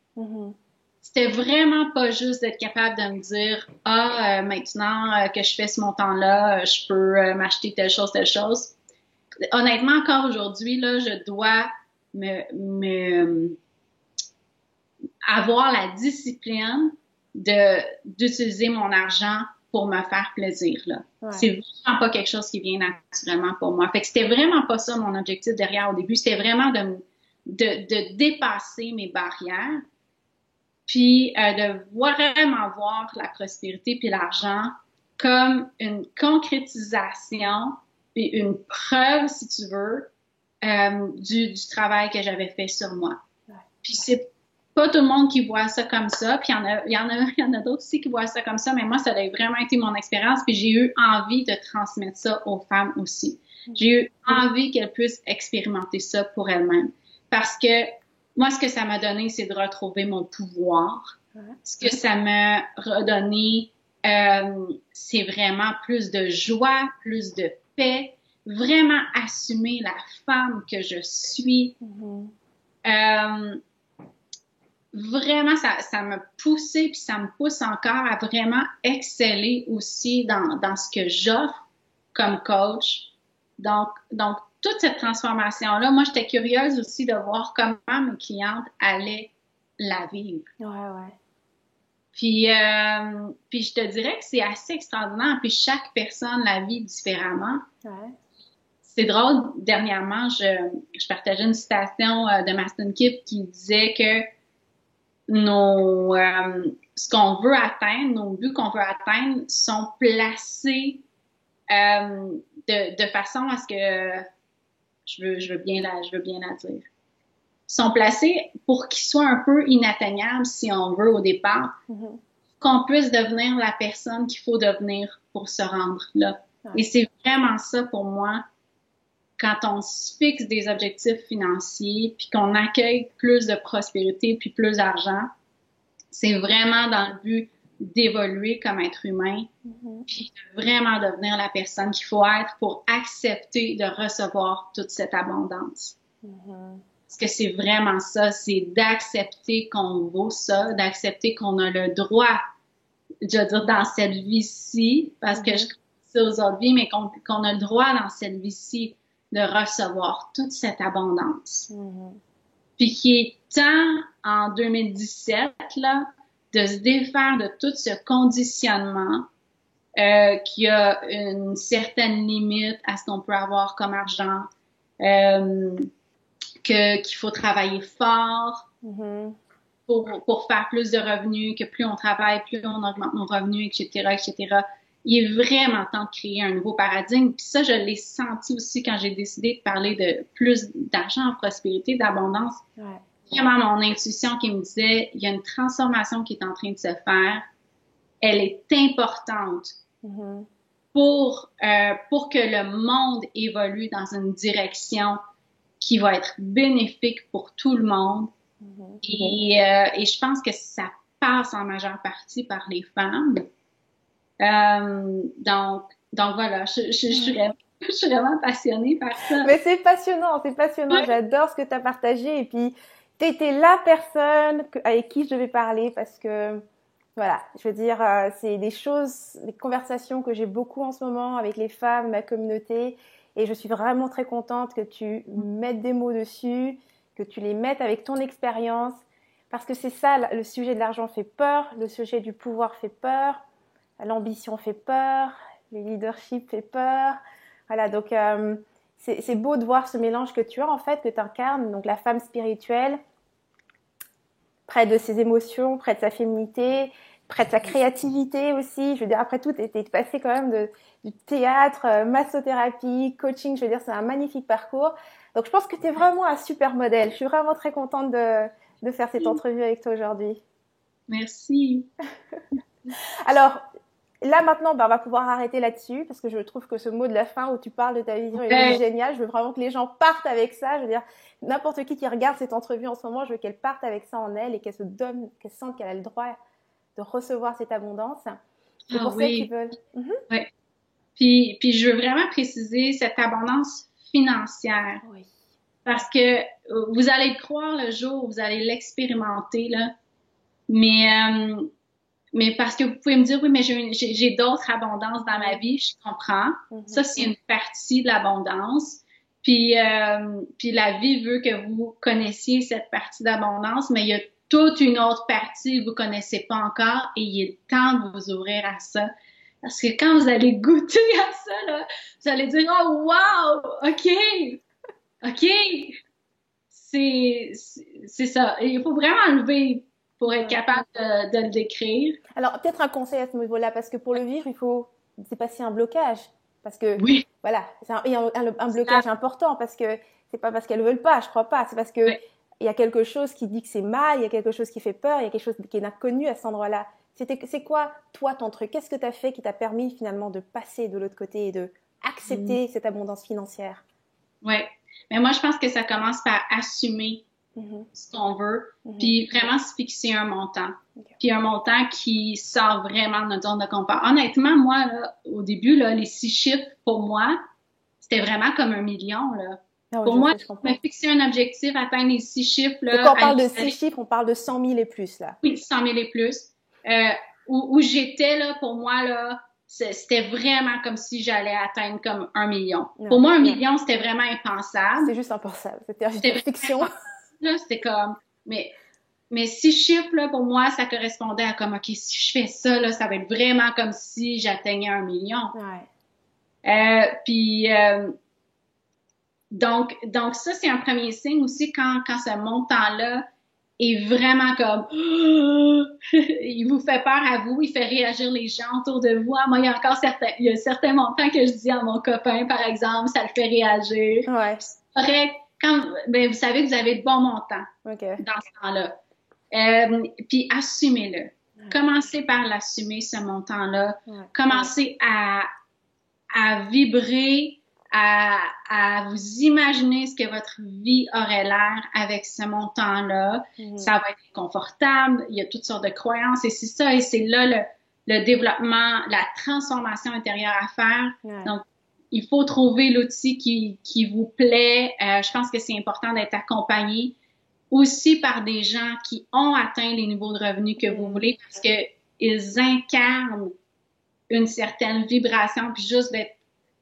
C'était vraiment pas juste d'être capable de me dire « Ah, maintenant que je fais ce montant-là, je peux m'acheter telle chose, telle chose. » Honnêtement, encore aujourd'hui, là, je dois avoir la discipline d'utiliser mon argent pour me faire plaisir, là. Ouais. C'est vraiment pas quelque chose qui vient naturellement pour moi. Fait que c'était vraiment pas ça mon objectif derrière au début. C'était vraiment de dépasser mes barrières, puis de vraiment voir la prospérité puis l'argent comme une concrétisation et une preuve, si tu veux, du travail que j'avais fait sur moi. Ouais. Puis c'est pas tout le monde qui voit ça comme ça, puis il y en a d'autres aussi qui voient ça comme ça, mais moi, ça a vraiment été mon expérience, puis j'ai eu envie de transmettre ça aux femmes aussi. J'ai eu envie qu'elles puissent expérimenter ça pour elles-mêmes. Parce que moi, ce que ça m'a donné, c'est de retrouver mon pouvoir. Ce que ça m'a redonné, c'est vraiment plus de joie, plus de paix, vraiment assumer la femme que je suis. Vraiment, ça m'a poussé puis ça me pousse encore à vraiment exceller aussi dans ce que j'offre comme coach. Donc, toute cette transformation-là, moi, j'étais curieuse aussi de voir comment mes clientes allaient la vivre. Ouais. Puis je te dirais que c'est assez extraordinaire. Puis chaque personne la vit différemment. Ouais. C'est drôle, dernièrement, je partageais une citation de Maston Kipp qui disait que ce qu'on veut atteindre, nos buts qu'on veut atteindre sont placés de façon à ce que je veux bien la dire. Sont placés pour qu'ils soient un peu inatteignables, si on veut, au départ, qu'on puisse devenir la personne qu'il faut devenir pour se rendre là. Ouais. Et c'est vraiment ça pour moi. Quand on se fixe des objectifs financiers, puis qu'on accueille plus de prospérité, puis plus d'argent, c'est vraiment dans le but d'évoluer comme être humain, puis de vraiment devenir la personne qu'il faut être pour accepter de recevoir toute cette abondance. Parce que c'est vraiment ça, c'est d'accepter qu'on vaut ça, d'accepter qu'on a le droit, je veux dire, dans cette vie-ci, parce que je crois ça aux autres vies, mais qu'on a le droit dans cette vie-ci de recevoir toute cette abondance. Puis qui est temps, en 2017, là, de se défaire de tout ce conditionnement qui a une certaine limite à ce qu'on peut avoir comme argent, qu'il faut travailler fort pour faire plus de revenus, que plus on travaille, plus on augmente nos revenus, etc., etc., il est vraiment temps de créer un nouveau paradigme. Puis ça, je l'ai senti aussi quand j'ai décidé de parler de plus d'argent en prospérité, d'abondance. Ouais. Vraiment, mon intuition qui me disait, il y a une transformation qui est en train de se faire. Elle est importante pour que le monde évolue dans une direction qui va être bénéfique pour tout le monde. Et je pense que ça passe en majeure partie par les femmes. Donc voilà, je suis Je suis vraiment passionnée par ça. Mais c'est passionnant, c'est passionnant. Ouais. J'adore ce que tu as partagé. Et puis, tu étais la personne avec qui je devais parler parce que, voilà, je veux dire, c'est des choses, des conversations que j'ai beaucoup en ce moment avec les femmes, ma communauté. Et je suis vraiment très contente que tu mettes des mots dessus, que tu les mettes avec ton expérience. Parce que c'est ça, le sujet de l'argent fait peur, le sujet du pouvoir fait peur, l'ambition fait peur, le leadership fait peur. Voilà, donc c'est beau de voir ce mélange que tu as en fait, que tu incarnes, donc la femme spirituelle, près de ses émotions, près de sa féminité, près de sa créativité aussi. Je veux dire, après tout, tu es passé quand même du théâtre, massothérapie, coaching, je veux dire, c'est un magnifique parcours. Donc je pense que tu es vraiment un super modèle. Je suis vraiment très contente de faire cette entrevue avec toi aujourd'hui. Merci. Alors, là maintenant, on va pouvoir arrêter là-dessus parce que je trouve que ce mot de la fin où tu parles de ta vision est génial. Je veux vraiment que les gens partent avec ça. Je veux dire, n'importe qui regarde cette entrevue en ce moment, je veux qu'elle parte avec ça en elle et qu'elle se donne, qu'elle sente qu'elle a le droit de recevoir cette abondance. C'est pour ça qu'ils veulent. Oui. Puis je veux vraiment préciser cette abondance financière. Oui. Parce que vous allez le croire le jour où vous allez l'expérimenter, là. Mais parce que vous pouvez me dire, oui, mais j'ai d'autres abondances dans ma vie, je comprends. Ça, c'est une partie de l'abondance. Puis la vie veut que vous connaissiez cette partie d'abondance, mais il y a toute une autre partie que vous connaissez pas encore et il est temps de vous ouvrir à ça. Parce que quand vous allez goûter à ça, là, vous allez dire, oh, wow, OK, c'est ça. Et il faut vraiment lever pour être capable de le décrire. Alors, peut-être un conseil à ce niveau-là, parce que pour le vivre, il faut dépasser un blocage. Parce que, voilà, c'est un blocage important, parce que c'est pas parce qu'elles veulent pas, je crois pas. C'est parce que il y a quelque chose qui dit que c'est mal, il y a quelque chose qui fait peur, il y a quelque chose qui est inconnu à cet endroit-là. C'est quoi, toi, ton truc? Qu'est-ce que tu as fait qui t'a permis finalement de passer de l'autre côté et de accepter cette abondance financière? Ouais. Mais moi, je pense que ça commence par assumer ce qu'on veut, puis vraiment se fixer un montant. Puis un montant qui sort vraiment de notre zone de confort. Honnêtement, moi, là, au début, là, les 6 chiffres, pour moi, c'était vraiment comme 1 million, là. Pour moi, je me fixer un objectif, atteindre les 6 chiffres, là. Donc, quand on parle de 6 chiffres, on parle de 100 000 et plus, là. Oui, 100 000 et plus. Où j'étais, là, pour moi, là, c'était vraiment comme si j'allais atteindre comme 1 million. Pour moi, 1 million, c'était vraiment impensable. C'est juste impensable. C'était une fiction. Là, c'était comme, mais 6 chiffres, là, pour moi, ça correspondait à comme, OK, si je fais ça, là, ça va être vraiment comme si j'atteignais 1 million. Donc ça, c'est un premier signe aussi quand ce montant-là est vraiment comme, il vous fait peur à vous, il fait réagir les gens autour de vous. Moi, il y a certains montants que je dis à mon copain, par exemple, ça le fait réagir. C'est correct. Vous savez que vous avez de bons montants dans ce temps-là. Puis assumez-le. Commencez par l'assumer, ce montant-là. Commencez à vibrer, à vous imaginer ce que votre vie aurait l'air avec ce montant-là. Ça va être confortable, il y a toutes sortes de croyances et c'est ça, et c'est là le développement, la transformation intérieure à faire. Donc, il faut trouver l'outil qui vous plaît. Je pense que c'est important d'être accompagné aussi par des gens qui ont atteint les niveaux de revenus que vous voulez parce que ils incarnent une certaine vibration, puis juste d'être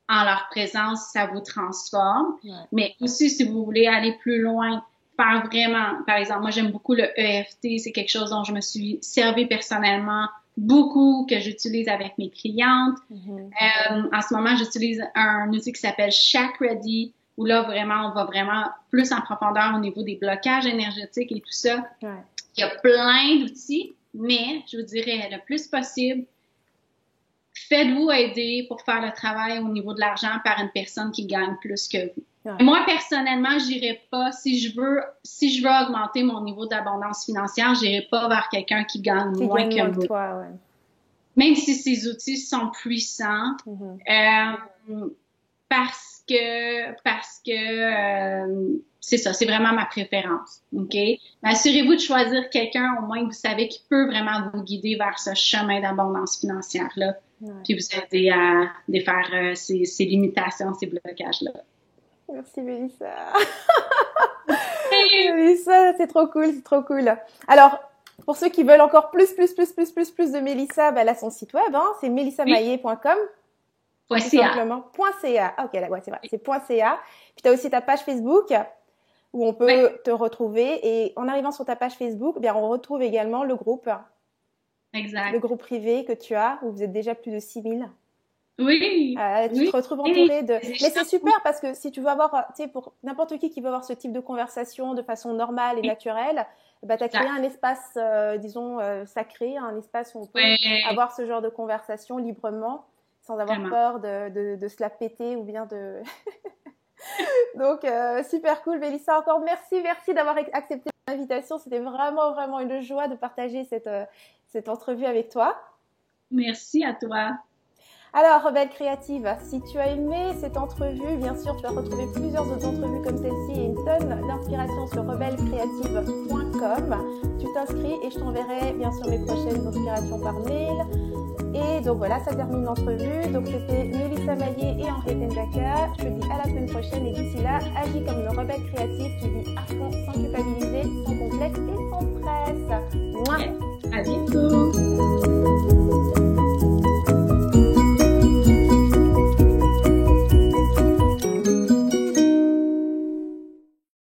en leur présence, ça vous transforme. Mais aussi, si vous voulez aller plus loin, faire vraiment, par exemple, moi j'aime beaucoup le EFT, c'est quelque chose dont je me suis servi personnellement beaucoup, que j'utilise avec mes clientes. En ce moment, j'utilise un outil qui s'appelle Chakrady, où là, vraiment, on va vraiment plus en profondeur au niveau des blocages énergétiques et tout ça. Il y a plein d'outils, mais je vous dirais le plus possible, faites-vous aider pour faire le travail au niveau de l'argent par une personne qui gagne plus que vous. Moi, personnellement, j'irai pas, si je veux augmenter mon niveau d'abondance financière, j'irai pas vers quelqu'un qui gagne moins que moi. Toi, Même si ces outils sont puissants, parce que c'est ça, c'est vraiment ma préférence, OK? Mais assurez-vous de choisir quelqu'un, au moins que vous savez, qui peut vraiment vous guider vers ce chemin d'abondance financière-là. puis vous aider à défaire ces limitations, ces blocages-là. Merci Mélissa. Mélissa, c'est trop cool, c'est trop cool. Alors, pour ceux qui veulent encore plus de Mélissa, elle a son site web, c'est melissamaillet.com. .ca. .ca. Ah, ok, là, ouais, c'est vrai, c'est .ca. Puis tu as aussi ta page Facebook où on peut te retrouver. Et en arrivant sur ta page Facebook, bien, on retrouve également le groupe. Exact. Le groupe privé que tu as, où vous êtes déjà plus de 6000. Oui. Tu te retrouves entouré de... Mais c'est super parce que si tu veux avoir, tu sais, pour n'importe qui veut avoir ce type de conversation de façon normale et naturelle, tu as créé un espace, disons, sacré, un espace où on peut avoir ce genre de conversation librement, sans avoir peur de se la péter ou bien de... Donc, super cool. Mélissa, encore merci d'avoir accepté l'invitation. C'était vraiment une joie de partager cette entrevue avec toi. Merci à toi. Alors, Rebelle Créative, si tu as aimé cette entrevue, bien sûr, tu vas retrouver plusieurs autres entrevues comme celle-ci et une tonne d'inspiration sur rebellecreative.com. Tu t'inscris et je t'enverrai bien sûr mes prochaines inspirations par mail. Et donc voilà, ça termine l'entrevue. Donc c'était Mélissa Maillet et Henriette Ndaka. Je te dis à la semaine prochaine et d'ici là, agis comme une rebelle créative qui vit à fond, sans culpabiliser, sans complexe et sans stress. À bientôt.